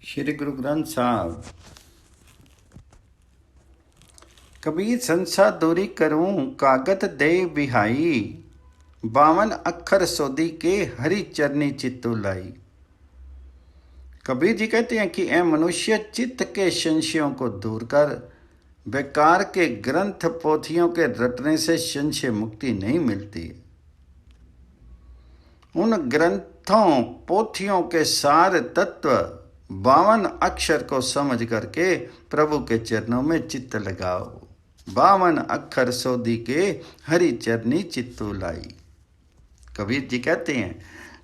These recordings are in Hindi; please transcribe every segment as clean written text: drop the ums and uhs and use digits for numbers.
श्री गुरु ग्रंथ साहब। कबीर संसा दूरी करूं कागत दे बिहाई, 52 अक्षर सोदी के हरि चरनी चित्तु लाई। कबीर जी कहते हैं कि ए मनुष्य, चित्त के संशयों को दूर कर। बेकार के ग्रंथ पोथियों के रटने से संशय मुक्ति नहीं मिलती। उन ग्रंथों पोथियों के सार तत्व 52 अक्षर को समझ करके प्रभु के चरणों में चित्त लगाओ। 52 अक्षर सोदी के हरि चरनी चित्तु लाई। कबीर जी कहते हैं,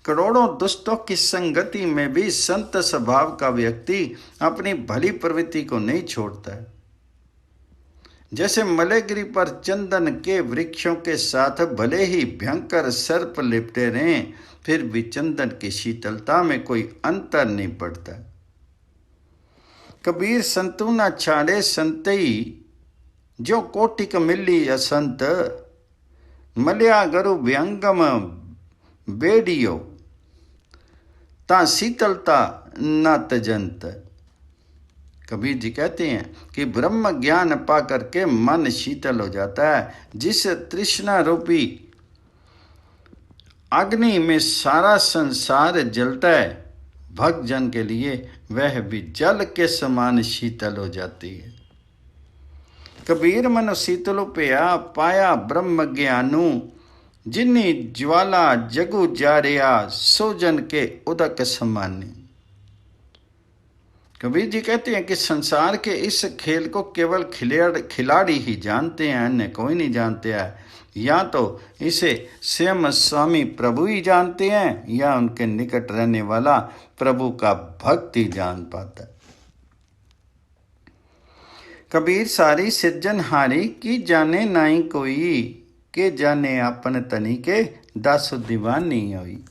करोड़ों दुष्टों की संगति में भी संत स्वभाव का व्यक्ति अपनी भली प्रवृत्ति को नहीं छोड़ता है। जैसे मलेगिरी पर चंदन के वृक्षों के साथ भले ही भयंकर सर्प लिपटे रहें, फिर भी चंदन की शीतलता में कोई अंतर नहीं पड़ता। कबीर संतु न छाड़े संतई, जो कोटिक मिली असंत। मल्या गरु व्यंगम बेडियो, ता शीतलता न तजंत। कबीर जी कहते हैं कि ब्रह्म ज्ञान पा करके मन शीतल हो जाता है। जिस तृष्णा रूपी अग्नि में सारा संसार जलता है, भक्त जन के लिए वह भी जल के समान शीतल हो जाती है। कबीर मन शीतल पिया पाया ब्रह्म ज्ञानू, जिन्नी ज्वाला जगु जारिया सो जन के उदक समानी। कबीर जी कहते हैं कि संसार के इस खेल को केवल खिलाड़ी ही जानते हैं, अन्य कोई नहीं जानते हैं। या तो इसे स्वयं स्वामी प्रभु ही जानते हैं, या उनके निकट रहने वाला प्रभु का भक्त ही जान पाता है। कबीर सारी सिरजनहारी की जाने नाई कोई, के जाने आपन तनी के दासु दीवानी होई।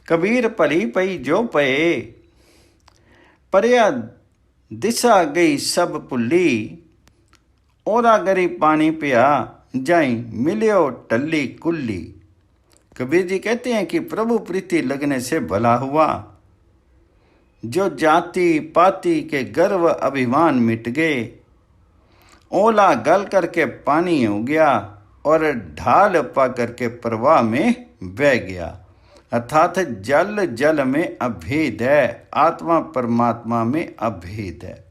कबीर भली पई जो पए, परया दिशा गई सब भुली। ओरा गरी पानी पिया, जाई मिलियो टल्ली कुल्ली। कबीर जी कहते हैं कि प्रभु प्रीति लगने से भला हुआ। जो जाति पाति के गर्व अभिमान मिट गए, ओला गल करके पानी हो गया और ढाल पा करके प्रवाह में बह गया। अर्थात जल जल में अभेद है, आत्मा परमात्मा में अभेद है।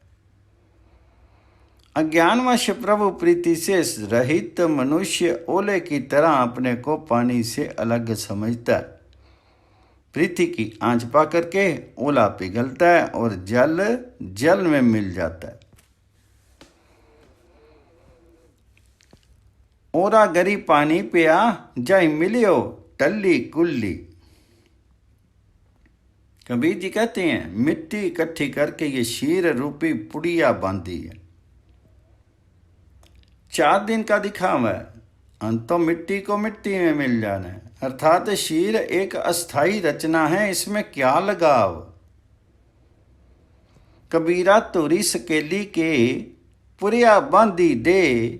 अज्ञानवश प्रभु प्रीति से रहित मनुष्य ओले की तरह अपने को पानी से अलग समझता है। प्रीति की आंच पा करके ओला पिघलता है और जल जल में मिल जाता है। ओरा गरी पानी पिया, जाई मिलियो टल्ली कुल्ली। कबीर जी कहते हैं, मिट्टी इकट्ठी करके ये शीर रूपी पुड़िया बांधी है। 4 दिन का दिखावा है, अंत तो मिट्टी को मिट्टी में मिल जाना है। अर्थात शीर एक अस्थाई रचना है, इसमें क्या लगाव। कबीरा तोरी सकेली के पुरिया बांधी दे,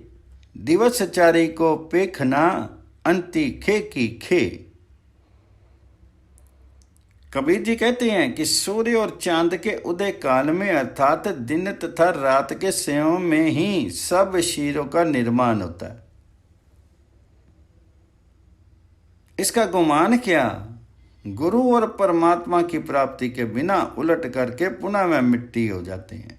दिवस चारी को पेखना अंती खे की खे। कबीर जी कहते हैं कि सूर्य और चांद के उदय काल में, अर्थात दिन तथा रात के समय में ही सब शीरों का निर्माण होता है। इसका गुमान क्या, गुरु और परमात्मा की प्राप्ति के बिना उलट करके पुनः वह मिट्टी हो जाते हैं।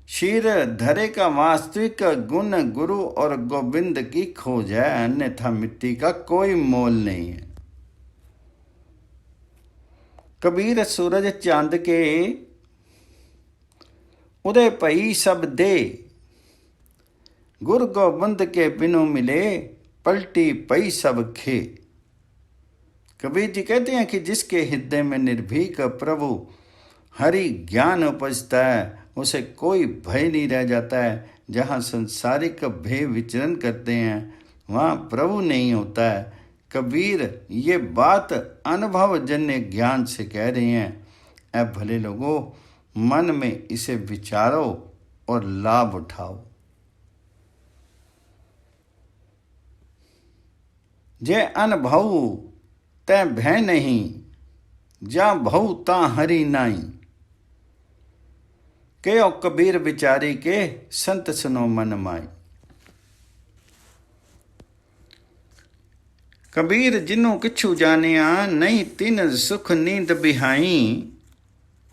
शीर धरे का वास्तविक गुण गुरु और गोविंद की खोज है, अन्यथा मिट्टी का कोई मोल नहीं है। कबीर सूरज चांद के उदय पई सब दे, गुर गोविंद के बिनु मिले पलटी पई सब खे। कबीर जी कहते हैं कि जिसके हृदय में निर्भीक प्रभु हरि ज्ञान उपजता है, उसे कोई भय नहीं रह जाता है। जहाँ संसारिक भय विचरण करते हैं, वहाँ प्रभु नहीं होता है। कबीर ये बात अनुभव जन्य ज्ञान से कह रहे हैं। ऐ भले लोगों, मन में इसे विचारो और लाभ उठाओ। जे अनुभव तय भय नहीं, जा भऊ ता हरि नाई। कहो कबीर विचारी के संत सुनो मन माई। कबीर जिन्हों किछु जानिया नहीं तिन सुख नींद बिहाई।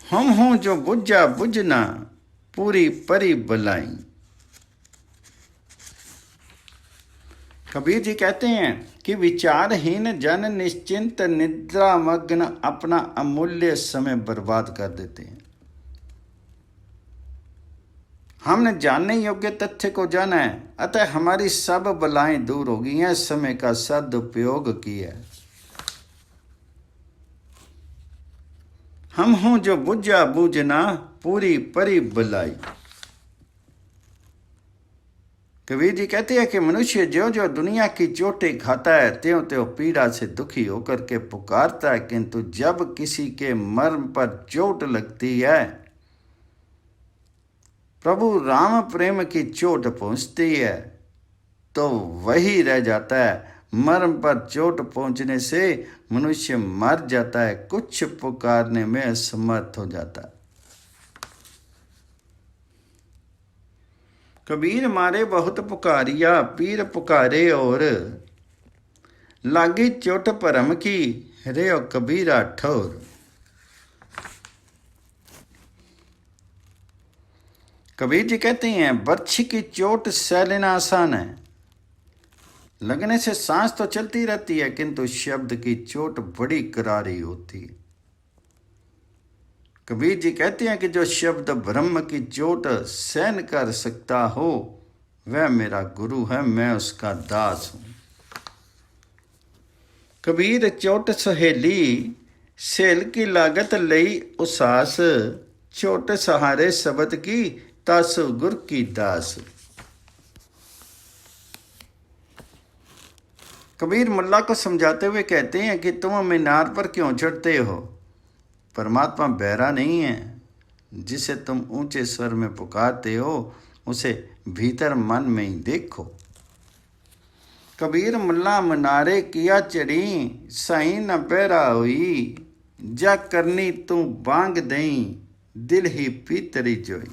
हम हों जो बुझा बुझना पूरी परी बलाई। कबीर जी कहते हैं कि विचारहीन जन निश्चिंत निद्रा मग्न अपना अमूल्य समय बर्बाद कर देते हैं। हमने जानने योग्य तथ्य को जाना है, अतः हमारी सब बलाएं दूर हो गई हैं। समय का सदुपयोग किया। हम हों जो बुझा बूझना पूरी परी बलाई। कबीर जी कहते हैं कि मनुष्य जो जो दुनिया की चोटें खाता है त्यों त्यों पीड़ा से दुखी होकर के पुकारता है, किंतु जब किसी के मर्म पर चोट लगती है, प्रभु राम प्रेम की चोट पहुंचती है, तो वही रह जाता है। मर्म पर चोट पहुंचने से मनुष्य मर जाता है, कुछ पुकारने में असमर्थ हो जाता है। कबीर मारे बहुत पुकारिया पीर पुकारे और लागी चोट परम की रे ओ कबीरा ठोर। कबीर जी कहते हैं बर्छी की चोट सह लेना आसान है, लगने से सांस तो चलती रहती है, किंतु शब्द की चोट बड़ी करारी होती है। कबीर जी कहते हैं कि जो शब्द ब्रह्म की चोट सहन कर सकता हो वह मेरा गुरु है, मैं उसका दास हूं। कबीर चोट सहेली सेल की लागत लई उसास। चोट सहारे शब्द की तास गुर की दास। कबीर मुल्ला को समझाते हुए कहते हैं कि तुम मीनार पर क्यों चढ़ते हो? परमात्मा बहरा नहीं है। जिसे तुम ऊंचे स्वर में पुकारते हो उसे भीतर मन में ही देखो। कबीर मुल्ला मनारे किया चढ़ी साई न बहरा हुई। जा करनी तू बांग दई दिल ही पीतरी जोई।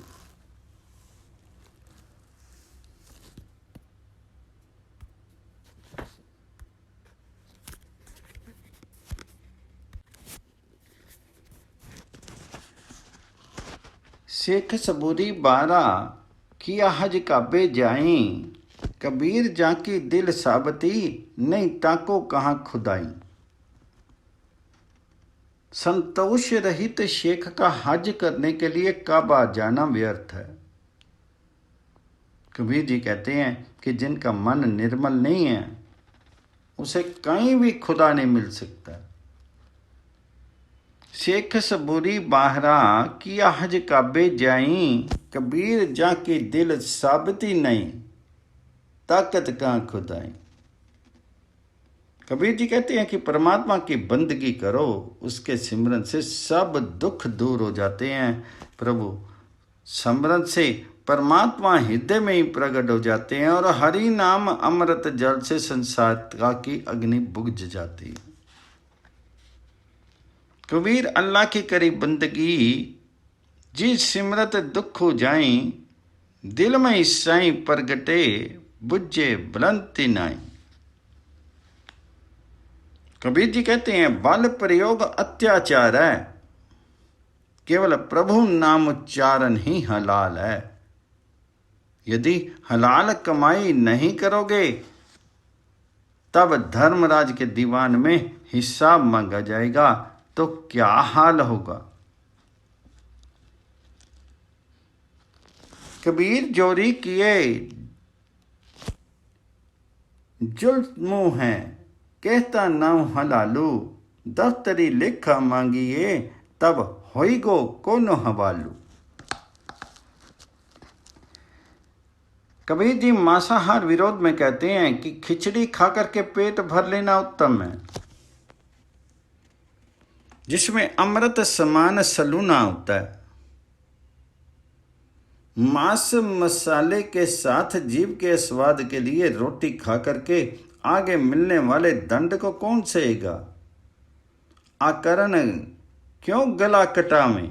शेख सबूरी बारा किया हज काबे जाई। कबीर जाकी दिल साबती नहीं ताको कहाँ खुदाई। संतोष रहित शेख का हज करने के लिए काबा जाना व्यर्थ है। कबीर जी कहते हैं कि जिनका मन निर्मल नहीं है उसे कहीं भी खुदा नहीं मिल सकता। शेख सबूरी बाहरा किया हज काबे जाई। कबीर जाके दिल साबती नहीं ताकत कहाँ खुदाई। कबीर जी कहते हैं कि परमात्मा की बंदगी करो, उसके सिमरन से सब दुख दूर हो जाते हैं। प्रभु सिमरन से परमात्मा हृदय में ही प्रकट हो जाते हैं और हरि नाम अमृत जल से संसार की अग्नि बुझ जाती है। कबीर अल्लाह की करी बंदगी जी सिमरत दुख हो जाई। दिल में साई प्रगटे बुझे बुलंती नाई। कबीर जी कहते हैं बल प्रयोग अत्याचार है, केवल प्रभु नाम उच्चारण ही हलाल है। यदि हलाल कमाई नहीं करोगे तब धर्मराज के दीवान में हिसाब मांगा जाएगा, तो क्या हाल होगा। कबीर जोरी किए जुल्म है कहता नाउ हलालू। दफ्तरी लेखा मांगिए तब होई गो कोनो हवालू। कबीर जी मांसाहार विरोध में कहते हैं कि खिचड़ी खाकर के पेट भर लेना उत्तम है, जिसमें अमृत समान सलूना होता है। मांस मसाले के साथ जीव के स्वाद के लिए रोटी खा करके आगे मिलने वाले दंड को कौन सहेगा। आकरण क्यों गला कटावें।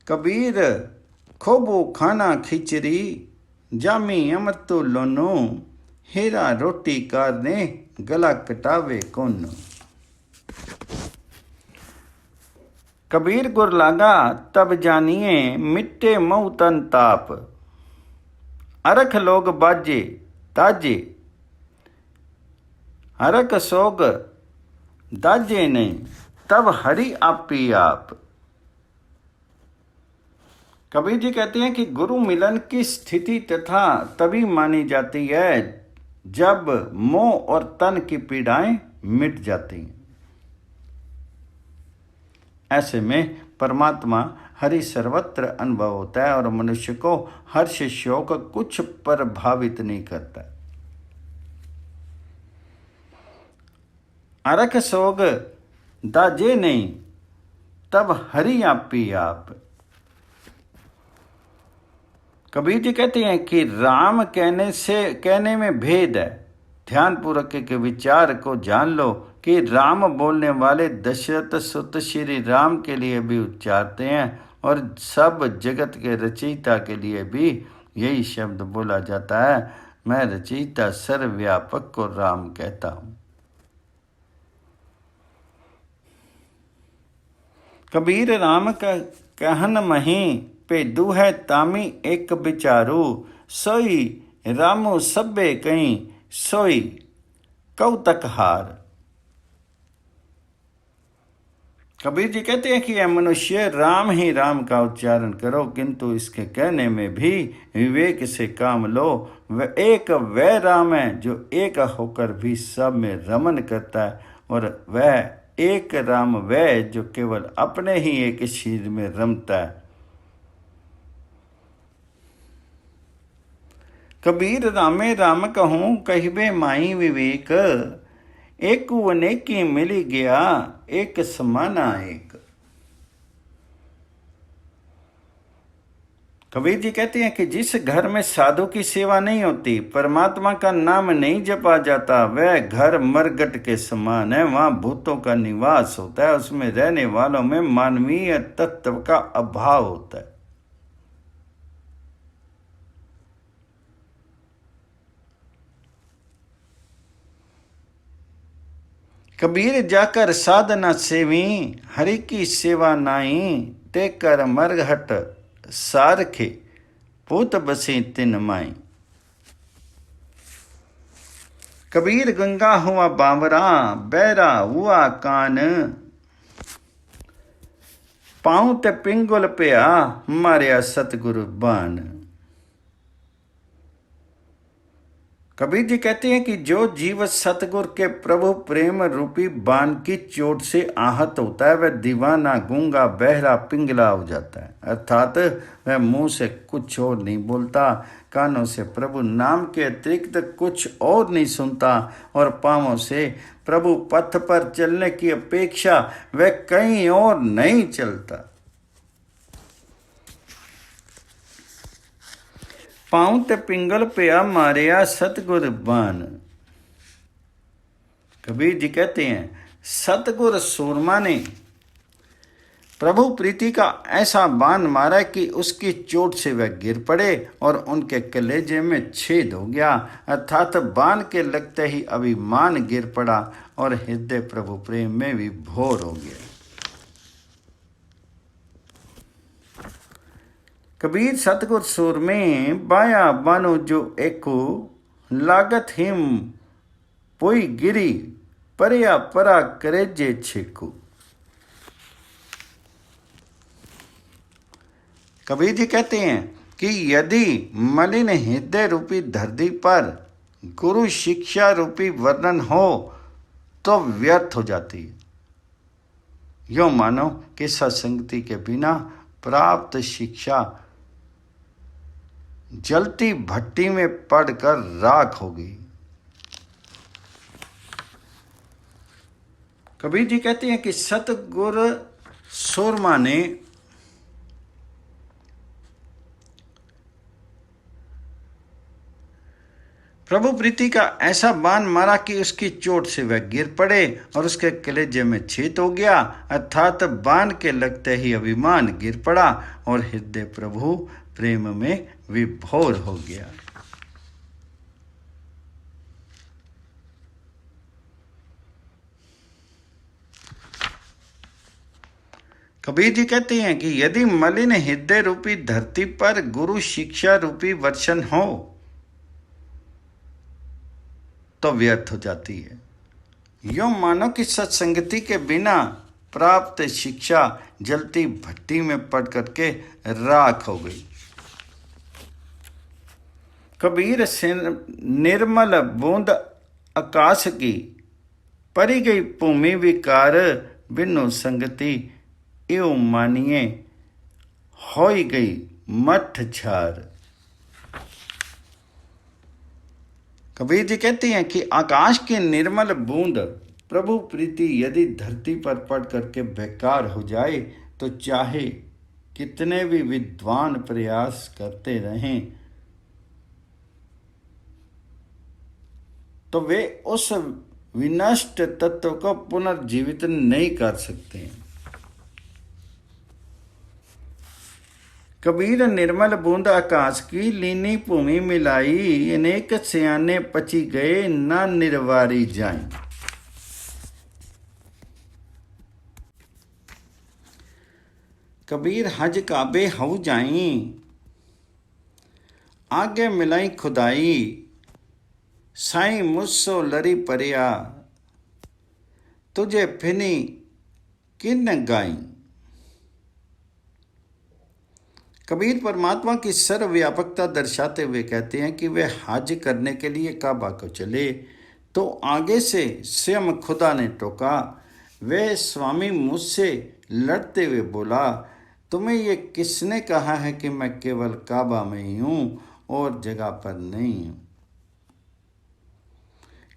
कबीर खोबो खाना खिचड़ी, जामी अमृतो लोनो, हेरा रोटी कारने गला कटावे कौन। कबीर गुर लागा तब जानिए, मिट्टे मऊ तन ताप, अरख लोग बाजे ताजे, हरक सोग दाजे नहीं, तब हरि आपी आप। कबीर जी कहते हैं कि गुरु मिलन की स्थिति तथा तभी मानी जाती है जब मोह और तन की पीड़ाएं मिट जाती हैं। ऐसे में परमात्मा हरि सर्वत्र अनुभव होता है और मनुष्य को हर्ष शोक कुछ प्रभावित नहीं करता। अरख सोग दाजे नहीं, तब हरि आपी आप। कबीर जी कहते हैं कि राम कहने में भेद है। ध्यान पूर्वक के विचार को जान लो कि राम बोलने वाले दशरथ सुत श्री राम के लिए भी उच्चारते हैं और सब जगत के रचयिता के लिए भी यही शब्द बोला जाता है, मैं रचयिता सर्वव्यापक को राम कहता हूं। कबीर राम का कहन मही, पेदू है तामी एक बिचारू, सोई रामो सब्बे कहीं, सोई कौतक हार। कबीर जी कहते हैं कि यह मनुष्य राम ही राम का उच्चारण करो, किंतु इसके कहने में भी विवेक से काम लो। वह राम है जो एक होकर भी सब में रमन करता है, और वह एक राम वह जो केवल अपने ही एक शरीर में रमता है। कबीर रामे राम कहूँ कहिबे माई विवेक, एक अनेकी मिली गया एक समाना एक। कबीर जी कहते हैं कि जिस घर में साधु की सेवा नहीं होती, परमात्मा का नाम नहीं जपा जाता, वह घर मरघट के समान है। वहां भूतों का निवास होता है, उसमें रहने वालों में मानवीय तत्व का अभाव होता है। कबीर जाकर साधना सेवी, हरि की सेवा नाई, टेकर मरघट सारखे, पूत बसी तिन माई। कबीर गंगा हुआ बावरा, बैरा हुआ कान, पाँव ते पिंगुल पिया, मारिया सतगुरु बान। कबीर जी कहते हैं कि जो जीव सतगुर के प्रभु प्रेम रूपी बाण की चोट से आहत होता है, वह दीवाना गूंगा बहरा पिंगला हो जाता है। अर्थात वह मुंह से कुछ और नहीं बोलता, कानों से प्रभु नाम के अतिरिक्त कुछ और नहीं सुनता, और पांवों से प्रभु पथ पर चलने की अपेक्षा वह कहीं और नहीं चलता। पाँव ते पिंगल पिया, मारिया सतगुर बान। कबीर जी कहते हैं सतगुर सूरमा ने प्रभु प्रीति का ऐसा बाण मारा कि उसकी चोट से वह गिर पड़े और उनके कलेजे में छेद हो गया। अर्थात बाण के लगते ही अभिमान गिर पड़ा और हृदय प्रभु प्रेम में विभोर हो गया। कबीर सतगुर सुर में बाया बानो जो एको, लागत हिम पोई गिरी, परया परा करेजे छेको। कबीर जी कहते हैं कि यदि मलिन हृदय रूपी धरती पर गुरु शिक्षा रूपी वर्णन हो तो व्यर्थ हो जाती है। यो मानो कि सत्संगति के बिना प्राप्त शिक्षा जलती भट्टी में पड़कर राख होगी। कबीर जी कहते हैं कि सतगुर सूरमा ने प्रभु प्रीति का ऐसा बाण मारा कि उसकी चोट से वह गिर पड़े और उसके कलेजे में छेद हो गया, अर्थात बाण के लगते ही अभिमान गिर पड़ा और हृदय प्रभु प्रेम में विभोर हो गया। कबीर जी कहते हैं कि यदि मलिन हृदय रूपी धरती पर गुरु शिक्षा रूपी वर्षण हो तो व्यर्थ हो जाती है। यूं मानो कि सत्संगति के बिना प्राप्त शिक्षा जलती भट्टी में पड़ करके राख हो गई। कबीर से निर्मल बूंद आकाश की परी गई भूमि विकार बिनु संगति एवं मानिए होई गई मठ छार। कबीर जी कहते हैं कि आकाश की निर्मल बूंद प्रभु प्रीति यदि धरती पर पड़ करके बेकार हो जाए तो चाहे कितने भी विद्वान प्रयास करते रहें तो वे उस विनष्ट तत्व को पुनर्जीवित नहीं कर सकते। कबीर निर्मल बूंद आकाश की लीनी भूमि मिलाई, अनेक सियाने पची गए ना निर्वारी जाए। कबीर हज काबे हऊ जाई, आगे मिलाई खुदाई, साईं मुझसो लरी परिया, तुझे फिनी किन गाई। कबीर परमात्मा की सर्वव्यापकता दर्शाते हुए कहते हैं कि वे हज करने के लिए काबा को चले तो आगे से स्वयं खुदा ने टोका। वे स्वामी मुझसे लड़ते हुए बोला, तुम्हें ये किसने कहा है कि मैं केवल काबा में ही हूँ और जगह पर नहीं हूँ।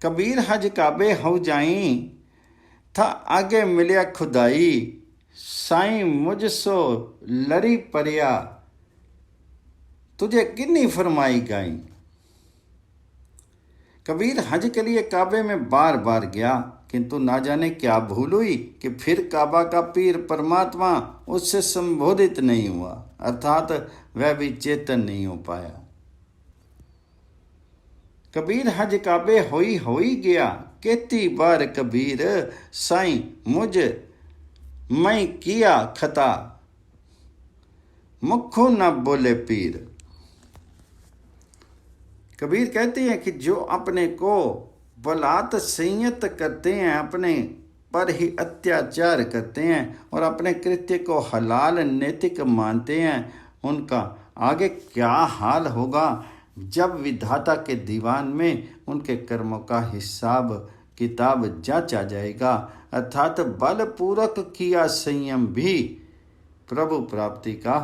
कबीर हज काबे हो जाई था, आगे मिलिया खुदाई, साईं मुझसो लरी परिया, तुझे किन्नी फरमाई गाई। कबीर हज के लिए काबे में बार बार गया, किंतु ना जाने क्या भूल हुई कि फिर काबा का पीर परमात्मा उससे संबोधित नहीं हुआ, अर्थात वह भी चेतन नहीं हो पाया। कबीर हज काबे होई गया, केती बार कबीर साईं मुझ मैं किया खता, मुखो न बोले पीर। कबीर कहते हैं कि जो अपने को बलात् संयत करते हैं, अपने पर ही अत्याचार करते हैं और अपने कृत्य को हलाल नैतिक मानते हैं, उनका आगे क्या हाल होगा जब विधाता के दीवान में उनके कर्मों का हिसाब किताब जांचा जाएगा, अर्थात बलपूर्वक किया संयम भी प्रभु प्राप्ति का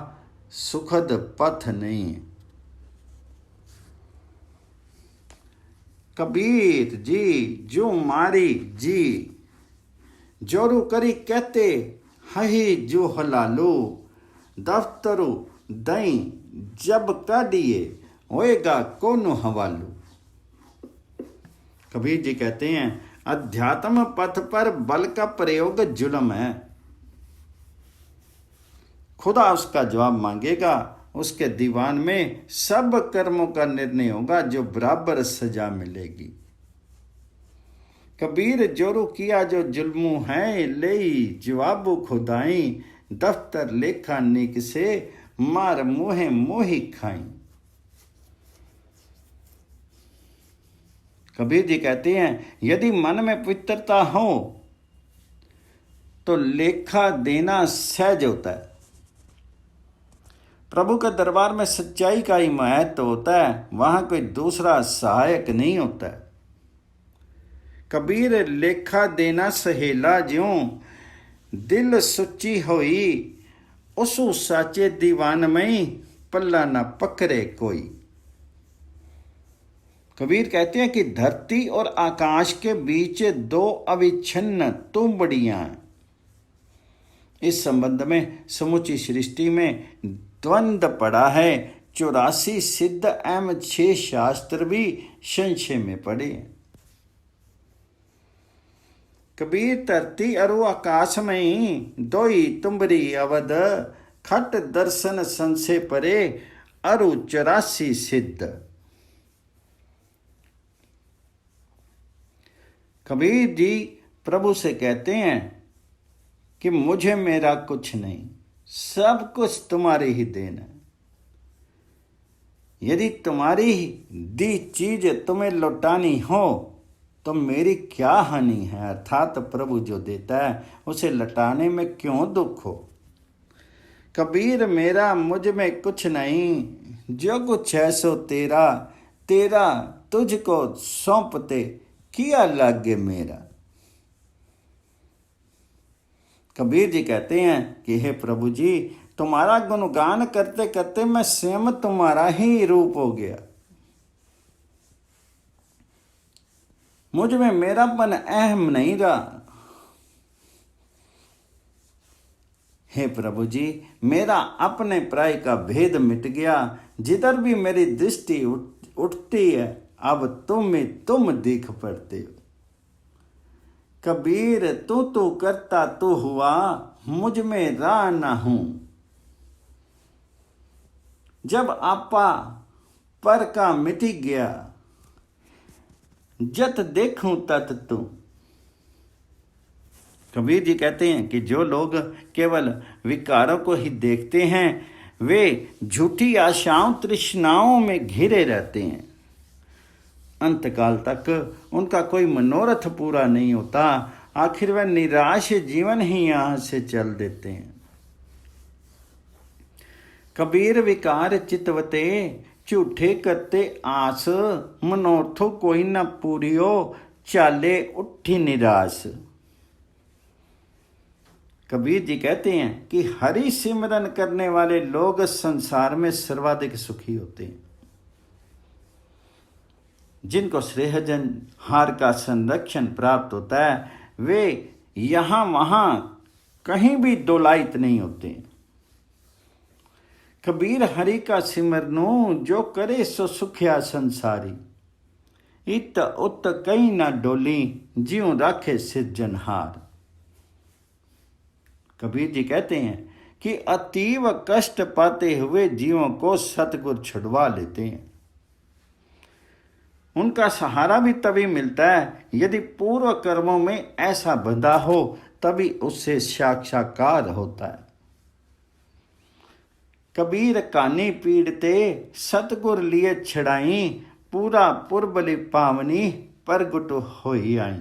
सुखद पथ नहीं है। कबीर जी जो मारी जी जोरू करी कहते हही जो हलालो, दफ्तरो दई जब काढ़िए होएगा कोनो हवालो। कबीर जी कहते हैं अध्यात्म पथ पर बल का प्रयोग जुल्म है। खुदा उसका जवाब मांगेगा, उसके दीवान में सब कर्मों का निर्णय होगा जो बराबर सजा मिलेगी। कबीर जोरू किया जो जुल्मू है, ले जवाबू खुदाई, दफ्तर लेखा निक से मार मोहे मोही खाई। कबीर जी कहते हैं यदि मन में पवित्रता हो तो लेखा देना सहज होता है। प्रभु के दरबार में सच्चाई का ही महत्व होता है, वहां कोई दूसरा सहायक नहीं होता है। कबीर लेखा देना सहेला ज्यों दिल सुची होई, उसु साचे दीवान में पल्ला न पकड़े कोई। कबीर कहते हैं कि धरती और आकाश के बीच दो अविच्छिन्न तुंबड़ियां। इस संबंध में समुची सृष्टि में द्वंद्व पड़ा है। 84 सिद्ध एवं 6 शास्त्र भी संशय में पड़े हैं। कबीर धरती अरु आकाश में दोई तुम्बरी अवध, खट दर्शन संशय परे अरु 84 सिद्ध। कबीर जी प्रभु से कहते हैं कि मुझे मेरा कुछ नहीं, सब कुछ तुम्हारी ही देन है। यदि तुम्हारी दी चीज तुम्हें लौटानी हो तो मेरी क्या हानि है। अर्थात प्रभु जो देता है उसे लौटाने में क्यों दुख हो। कबीर मेरा मुझ में कुछ नहीं, जो कुछ है सो तेरा, तेरा तुझको सौंपते किया लागे मेरा। कबीर जी कहते हैं कि हे प्रभु जी, तुम्हारा गुणगान करते करते मैं स्वयं तुम्हारा ही रूप हो गया। मुझ में मेरापन अहम नहीं रहा। हे प्रभु जी, मेरा अपने प्राय का भेद मिट गया। जिधर भी मेरी दृष्टि उठती है अब तुम दिख पड़ते हो। कबीर तू करता तू हुआ, मुझ में रहा ना हूं। जब आपा पर का मिटी गया, जत देखूं तत तू। कबीर जी कहते हैं कि जो लोग केवल विकारों को ही देखते हैं वे झूठी आशाओं तृष्णाओं में घिरे रहते हैं। अंतकाल तक उनका कोई मनोरथ पूरा नहीं होता। आखिर वह निराश जीवन ही यहां से चल देते हैं। कबीर विकार चितवते, झूठे करते आस, मनोरथो कोई न पूरियो, चाले उठी निराश। कबीर जी कहते हैं कि हरि सिमरन करने वाले लोग संसार में सर्वाधिक सुखी होते हैं। जिनको श्रेयजन हार का संरक्षण प्राप्त होता है वे यहां वहां कहीं भी दोलायित नहीं होते। कबीर हरि का सिमरनो, जो करे सो सुखिया संसारी। इत उत कहीं ना डोली, ज्यों राखे सिरजनहार। कबीर जी कहते हैं कि अतीव कष्ट पाते हुए जीवों को सतगुरु छुड़वा लेते हैं। उनका सहारा भी तभी मिलता है यदि पूर्व कर्मों में ऐसा बंधा हो, तभी उससे साक्षात्कार होता है। कबीर कानी पीड़ते, सतगुर लिए छड़ाई, पूरा पुरबली पावनी परगुट होई आई।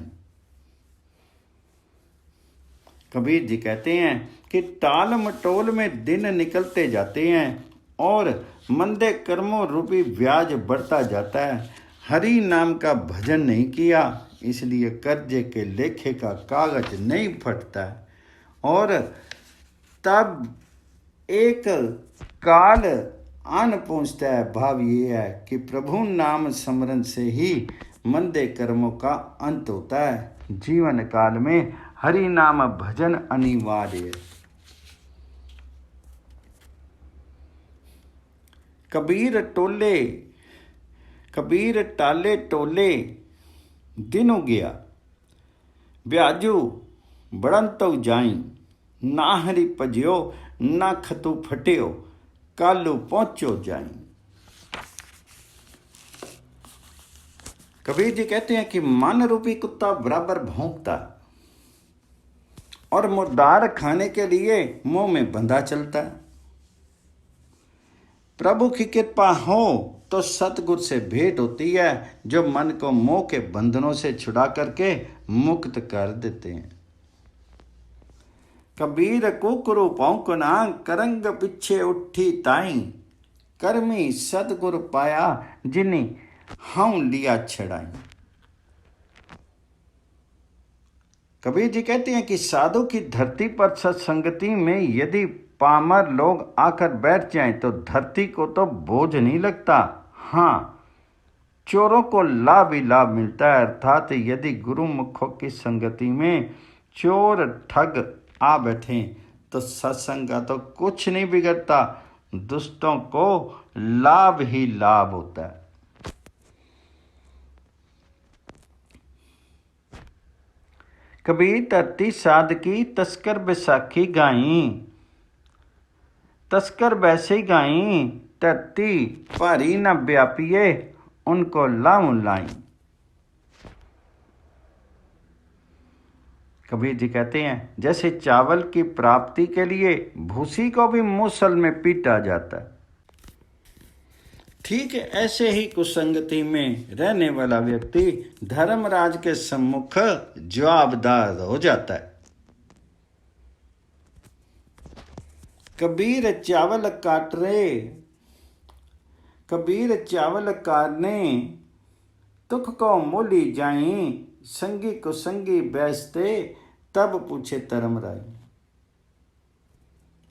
कबीर जी कहते हैं कि टाल मटोल में दिन निकलते जाते हैं और मंदे कर्मों रूपी ब्याज बढ़ता जाता है। हरि नाम का भजन नहीं किया, इसलिए कर्जे के लेखे का कागज नहीं फटता है। और तब एक काल आन पहुंचता है। भाव ये है कि प्रभु नाम स्मरण से ही मंदे कर्मों का अंत होता है। जीवन काल में हरि नाम भजन अनिवार्य है। कबीर टाले टोले दिनों गया, ब्याजू बड़न तो जाई, ना हरि पजियो ना खतु फटियो, कालू पहुंचो जाई। कबीर जी कहते हैं कि मन रूपी कुत्ता बराबर भौंकता और मुर्दार खाने के लिए मुंह में बंधा चलता है। प्रभु की कृपा हो तो सतगुरु से भेंट होती है, जो मन को मोह के बंधनों से छुड़ा करके मुक्त कर देते हैं। कबीर कुकरु पौंकना, करंग पिछे उठी ताई, कर्मी सतगुरु पाया, जिन्हीं हम लिया छड़ाई। कबीर जी कहते हैं कि साधु की धरती पर सत्संगति में यदि पामर लोग आकर बैठ जाएं तो धरती को तो बोझ नहीं लगता। हाँ, चोरों को लाभ ही लाभ मिलता है। अर्थात यदि गुरुमुखों की संगति में चोर ठग आ बैठे तो सत्संग का तो कुछ नहीं बिगड़ता, दुष्टों को लाभ ही लाभ होता है। कबीर धरती साधकी तस्कर बैसाखी गाई, तस्कर वैसे गाई, धरती भारी न व्यापिए उनको लाऊं लाई। कबीर जी कहते हैं जैसे चावल की प्राप्ति के लिए भूसी को भी मूसल में पीटा जाता है, ठीक है ऐसे ही कुसंगति में रहने वाला व्यक्ति धर्मराज के सम्मुख जवाबदार हो जाता है। कबीर चावल काट रे, कबीर चावल काटने तुख को मोली जाई, संगी कुसंगी बैसते तब पूछे धर्मराज।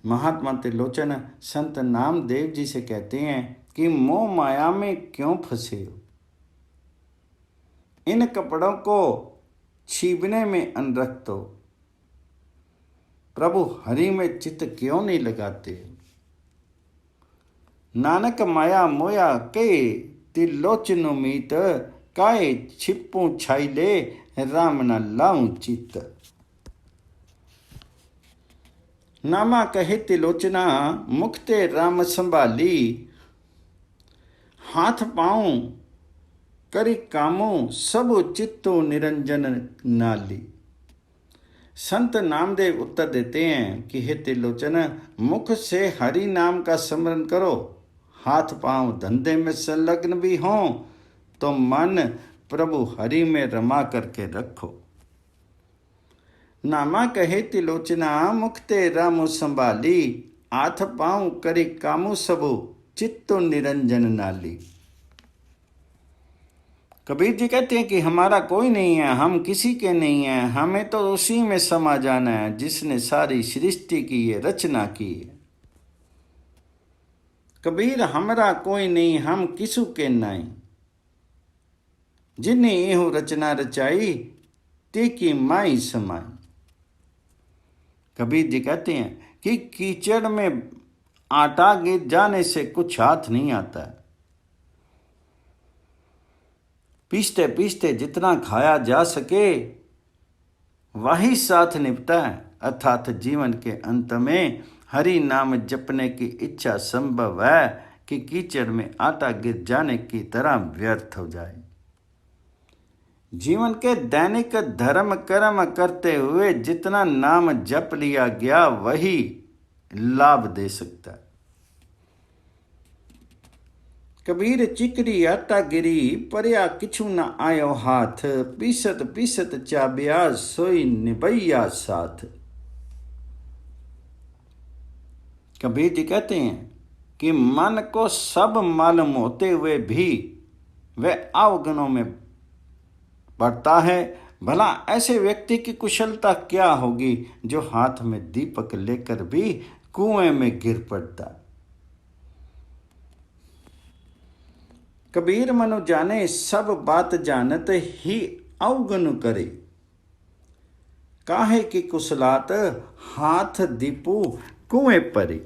महात्मा त्रिलोचन संत नामदेव जी से कहते हैं कि मोह माया में क्यों फंसे हो, इन कपड़ों को छीबने में अनरक्त हो, प्रभु हरि में चित्त क्यों नहीं लगाते। नानक माया मोया के त्रिलोचन मीत, काहे छिपू छाइले राम न लाऊं चित। नामा कहे त्रिलोचना मुखते राम संभाली, हाथ पाऊं करी कामो सब चित्तो निरंजन नाली। संत नामदेव उत्तर देते हैं कि हे त्रिलोचन, मुख से हरि नाम का स्मरण करो, हाथ पांव धंधे में संलग्न भी हों तो मन प्रभु हरि में रमा करके रखो। नामा कहे त्रिलोचना मुखते रामो संभाली, हाथ पांव करी कामो सबो चित्तो निरंजन नाली। कबीर जी कहते हैं कि हमारा कोई नहीं है, हम किसी के नहीं हैं, हमें तो उसी में समा जाना है जिसने सारी सृष्टि की है, रचना की है। कबीर हमरा कोई नहीं, हम किसु के नहीं, जिन्हें एहू रचना रचाई ते की माई समाई। कबीर जी कहते हैं कि कीचड़ में आटा गिर जाने से कुछ हाथ नहीं आता है, पीसते पीसते जितना खाया जा सके वही साथ निपटा है, अर्थात जीवन के अंत में हरि नाम जपने की इच्छा संभव है कि कीचड़ में आटा गिर जाने की तरह व्यर्थ हो जाए। जीवन के दैनिक धर्म कर्म करते हुए जितना नाम जप लिया गया वही लाभ दे सकता है। कबीर चिकरी आटा गिरी, परया किछु न आयो हाथ, पीसत पीसत चाबिया सोई निभैया साथ। कबीर जी कहते हैं कि मन को सब मालूम होते हुए भी वह अवगुणों में बढ़ता है। भला ऐसे व्यक्ति की कुशलता क्या होगी जो हाथ में दीपक लेकर भी कुएं में गिर पड़ता। कबीर मनु जाने सब बात जानत ही अवगुण करे, काहे की कुशलात हाथ दीपू कुएं परे।